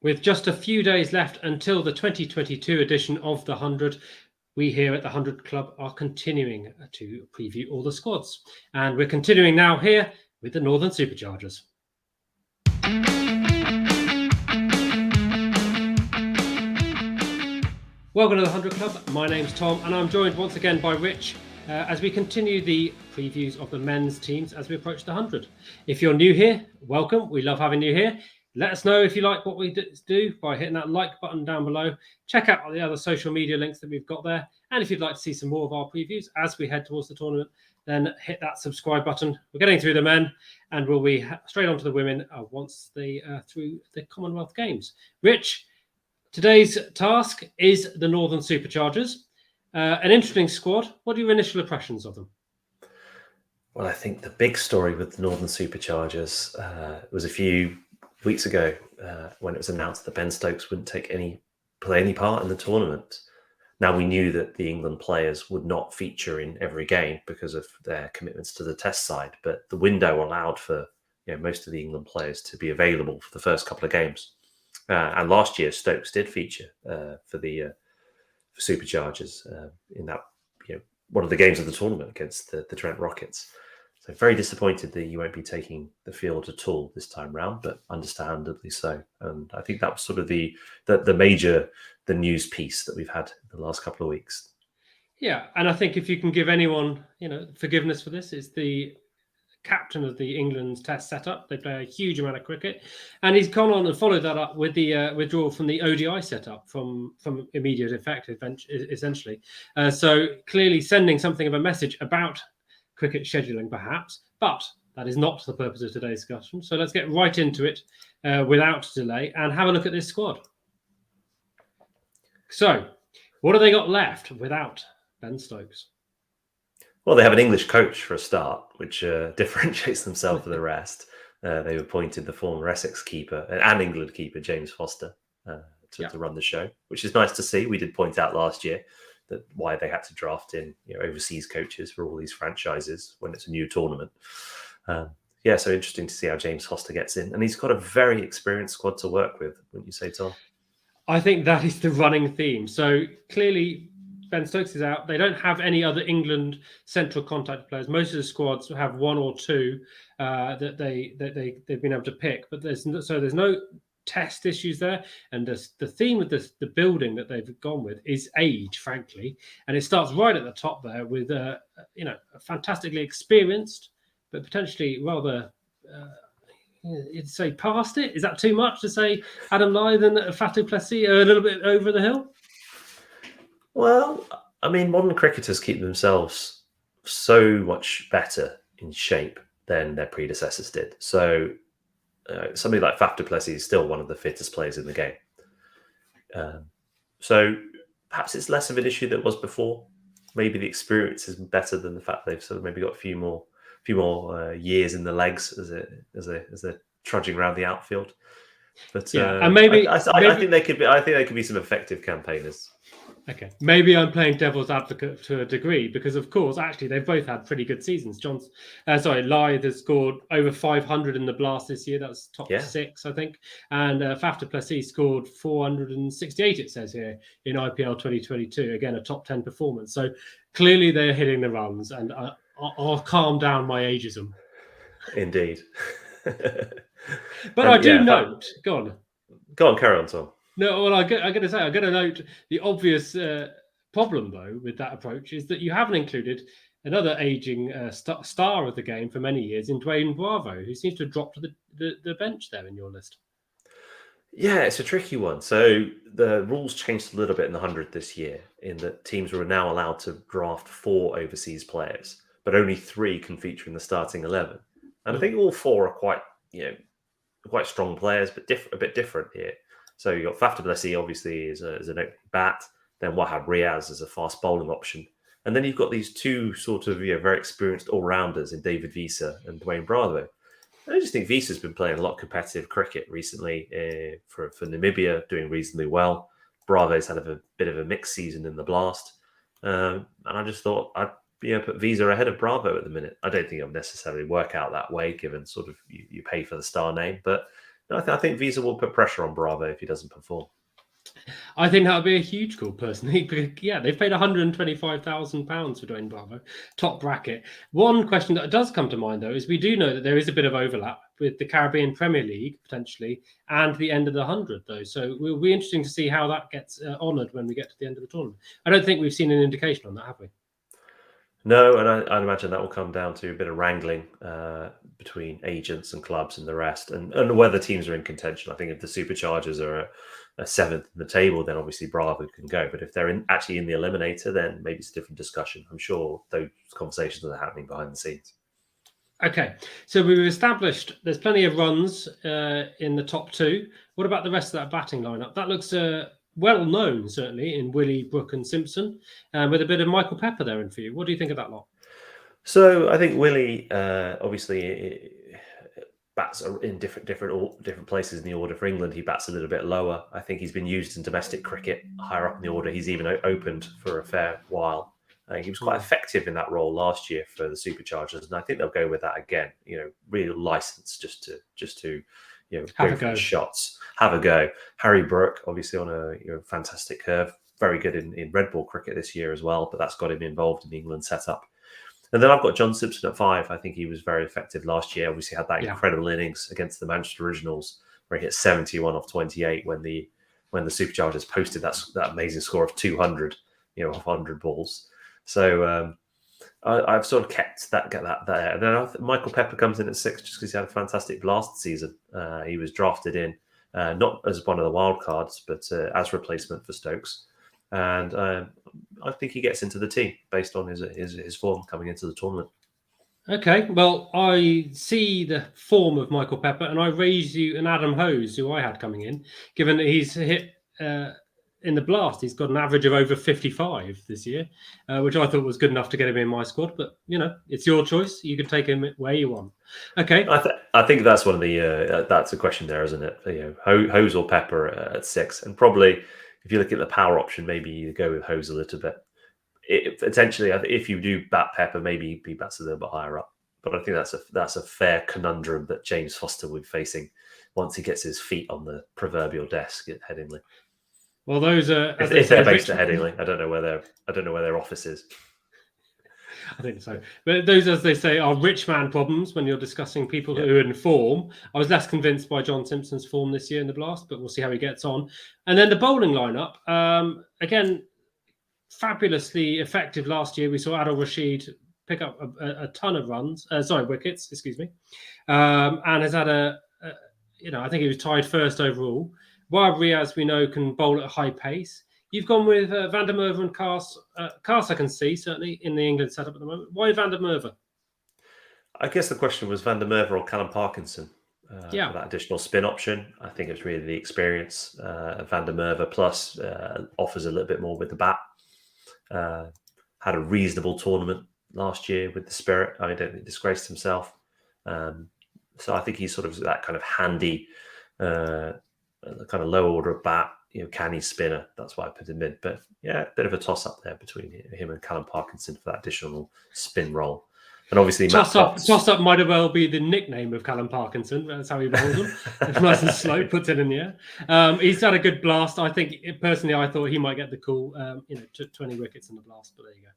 With just a few days left until the 2022 edition of the 100, we here at the 100 Club are continuing to preview all the squads. And we're continuing now here with the Northern Superchargers. Welcome to the 100 Club. My name's Tom, and I'm joined once again by Rich as we continue the previews of the men's teams as we approach the 100. If you're new here, welcome. We love having you here. Let us know if you like what we do by hitting that like button down below. Check out the other social media links that we've got there. And if you'd like to see some more of our previews as we head towards the tournament, then hit that subscribe button. We're getting through the men, and we'll be straight on to the women once they through the Commonwealth Games. Rich, today's task is the Northern Superchargers. An interesting squad. What are your initial impressions of them? Well, I think the big story with the Northern Superchargers was a few weeks ago when it was announced that Ben Stokes wouldn't play any part in the tournament. Now, we knew that the England players would not feature in every game because of their commitments to the test side, but the window allowed for most of the England players to be available for the first couple of games. And last year, Stokes did feature for Superchargers in that one of the games of the tournament against the Trent Rockets. So very disappointed that you won't be taking the field at all this time round, but understandably so. And I think that was sort of the news piece that we've had in the last couple of weeks. Yeah, and I think if you can give anyone forgiveness for this, it's the captain of the England's test setup. They play a huge amount of cricket, and he's gone on and followed that up with the withdrawal from the ODI setup from immediate effect, essentially. So clearly sending something of a message about cricket scheduling, perhaps, but that is not the purpose of today's discussion. So let's get right into it without delay and have a look at this squad. So, what have they got left without Ben Stokes? Well, they have an English coach for a start, which differentiates themselves from the rest. They've appointed the former Essex keeper and England keeper, James Foster, to run the show, which is nice to see. We did point out last year that why they had to draft in overseas coaches for all these franchises when it's a new tournament. So interesting to see how James Foster gets in. And he's got a very experienced squad to work with, wouldn't you say, Tom? I think that is the running theme. So clearly Ben Stokes is out. They don't have any other England central contact players. Most of the squads have one or two that they've been able to pick, but there's no test issues there. And the theme of the building that they've gone with is age, frankly, and it starts right at the top there with a fantastically experienced, but potentially rather. You'd say past it. Is that too much to say? Adam Lyth and Faf du Plessis are a little bit over the hill. Well, I mean, modern cricketers keep themselves so much better in shape than their predecessors did. So somebody like Faf du Plessis is still one of the fittest players in the game. So perhaps it's less of an issue than it was before. Maybe the experience is better than the fact they've sort of maybe got a few more years in the legs as they're trudging around the outfield. But and maybe I think they could be. I think they could be some effective campaigners. Okay, maybe I'm playing devil's advocate to a degree because, of course, actually they've both had pretty good seasons. Lyth has scored over 500 in the Blast this year. That's top 6, I think. And Faf du Plessis scored 468. It says here in IPL 2022. Again, a top 10 performance. So clearly they're hitting the runs, and I'll calm down my ageism. Indeed. But I do note. Go on, carry on, Tom. No, well, I'm going to note the obvious problem, though, with that approach is that you haven't included another aging star of the game for many years in Dwayne Bravo, who seems to have dropped to the bench there in your list. Yeah, it's a tricky one. So the rules changed a little bit in the 100 this year in that teams were now allowed to draft 4 overseas players, but only 3 can feature in the starting 11. And I think all 4 are quite strong players, but a bit different here. So you've got Faf du Plessis, obviously, as an opening bat. Then Wahab Riaz as a fast bowling option. And then you've got these 2 sort of very experienced all-rounders in David Wiese and Dwayne Bravo. And I just think Wiese's been playing a lot of competitive cricket recently for Namibia, doing reasonably well. Bravo's had a bit of a mixed season in the Blast. And I just thought I'd put Wiese ahead of Bravo at the minute. I don't think it'll necessarily work out that way, given sort of you pay for the star name. But I think Wiese will put pressure on Bravo if he doesn't perform. I think that would be a huge call, personally. Yeah, they've paid £125,000 for Dwayne Bravo, top bracket. One question that does come to mind, though, is we do know that there is a bit of overlap with the Caribbean Premier League, potentially, and the end of the 100, though. So it will be interesting to see how that gets honoured when we get to the end of the tournament. I don't think we've seen an indication on that, have we? No, and I'd imagine that will come down to a bit of wrangling between agents and clubs and the rest, and whether teams are in contention. I think if the Superchargers are a seventh in the table, then obviously Bravo can go. But if they're actually in the eliminator, then maybe it's a different discussion. I'm sure those conversations are happening behind the scenes. Okay, so we've established there's plenty of runs in the top two. What about the rest of that batting lineup? That looks well known, certainly, in Willie, Brooke, and Simpson, with a bit of Michael Pepper there in for you. What do you think of that lot? So I think Willie obviously bats in different places in the order. For England, he bats a little bit lower. I think he's been used in domestic cricket higher up in the order. He's even opened for a fair while. He was quite effective in that role last year for the Superchargers, and I think they'll go with that again. Real license just to go for the shots, have a go. Harry Brooke, obviously on a fantastic curve, very good in red ball cricket this year as well, but that's got him involved in the England setup. And then I've got John Simpson at 5. I think he was very effective last year. Obviously had that incredible innings against the Manchester Originals where he hit 71 off 28 when the Superchargers posted that amazing score of 200, off 100 balls. So I've sort of kept that there. And then Michael Pepper comes in at 6 just because he had a fantastic last season. He was drafted in not as one of the wild cards, but as replacement for Stokes. And I think he gets into the team based on his form coming into the tournament. Okay, well, I see the form of Michael Pepper, and I raise you an Adam Hose, who I had coming in, given that he's hit in the blast. He's got an average of over 55 this year, which I thought was good enough to get him in my squad. But, it's your choice. You can take him where you want. Okay. I think that's one of the that's a question there, isn't it? Hose or Pepper at 6, and probably if you look at the power option, maybe you go with Hose a little bit. Potentially, if you do bat Pepper, maybe he bats a little bit higher up. But I think that's a fair conundrum that James Foster will be facing once he gets his feet on the proverbial desk at Headingley. Well, those are if they're based at Headingley. I don't know where their office is. I think so. But those, as they say, are rich man problems when you're discussing people who are in form. I was less convinced by John Simpson's form this year in the blast, but we'll see how he gets on. And then the bowling lineup, again, fabulously effective last year. We saw Adil Rashid pick up a ton of wickets, excuse me. And has had I think he was tied first overall. Wahab Riaz, we know, can bowl at a high pace. You've gone with Van der Merwe and Cars. Cars I can see, certainly, in the England setup at the moment. Why Van der Merwe? I guess the question was Van der Merwe or Callum Parkinson for that additional spin option. I think it's really the experience of Van der Merwe, plus offers a little bit more with the bat. Had a reasonable tournament last year with the Spirit. I don't think he disgraced himself. So I think he's sort of that kind of handy, kind of low order of bat, canny spinner. That's why I put him in. But a bit of a toss up there between him and Callum Parkinson for that additional spin role. And obviously, toss up might as well be the nickname of Callum Parkinson. That's how he bowls them. Nice and slow, puts it in the air. He's had a good blast. I think personally, I thought he might get the call. 20 wickets in the blast, but there you go.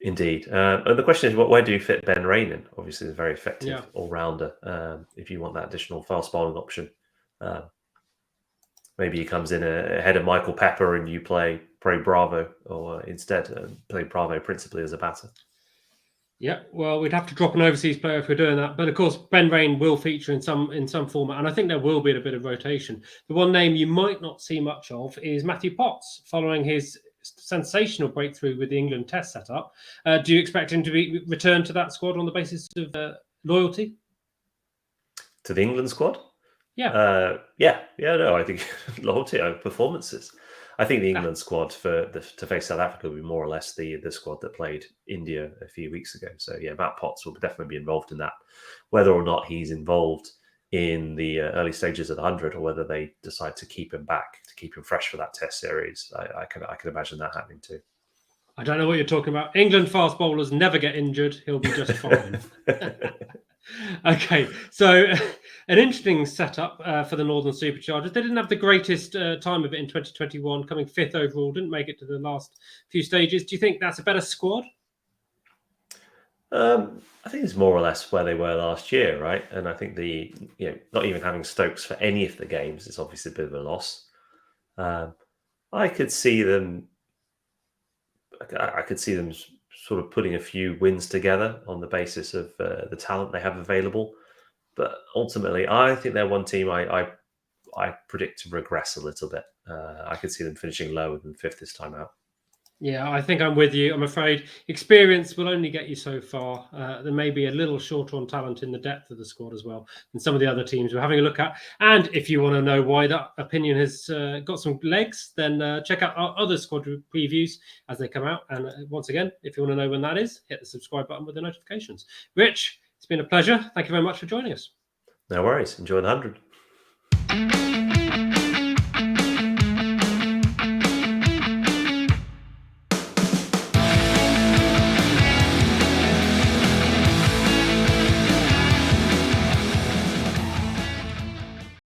Indeed. And the question is, where do you fit Ben Rain in? Obviously, he's a very effective all-rounder. If you want that additional fast bowling option, maybe he comes in ahead of Michael Pepper and you play Bravo, or instead play Bravo principally as a batter. Yeah, well, we'd have to drop an overseas player if we're doing that. But of course, Ben Rain will feature in some format, and I think there will be a bit of rotation. The one name you might not see much of is Matthew Potts, following his sensational breakthrough with the England Test setup. Do you expect him to be returned to that squad on the basis of loyalty? To the England squad? Yeah. No, I think loyalty over performances. I think the England squad to face South Africa will be more or less the squad that played India a few weeks ago. So Matt Potts will definitely be involved in that. Whether or not he's involved in the early stages of the 100, or whether they decide to keep him back, to keep him fresh for that Test series, I can imagine that happening too. I don't know what you're talking about. England fast bowlers never get injured. He'll be just fine. Okay, so an interesting setup for the Northern Superchargers. They didn't have the greatest time of it in 2021, coming 5th overall, didn't make it to the last few stages. Do you think that's a better squad? I think it's more or less where they were last year, right? And I think not even having Stokes for any of the games is obviously a bit of a loss. I could see them. I could see them sort of putting a few wins together on the basis of the talent they have available. But ultimately, I think they're one team I predict to regress a little bit. I could see them finishing lower than 5th this time out. Yeah, I think I'm with you. I'm afraid experience will only get you so far. There may be a little shorter on talent in the depth of the squad as well than some of the other teams we're having a look at. And if you want to know why that opinion has got some legs, then check out our other squad previews as they come out. And once again, if you want to know when that is, hit the subscribe button with the notifications. Rich, it's been a pleasure. Thank you very much for joining us. No worries. Enjoy the 100.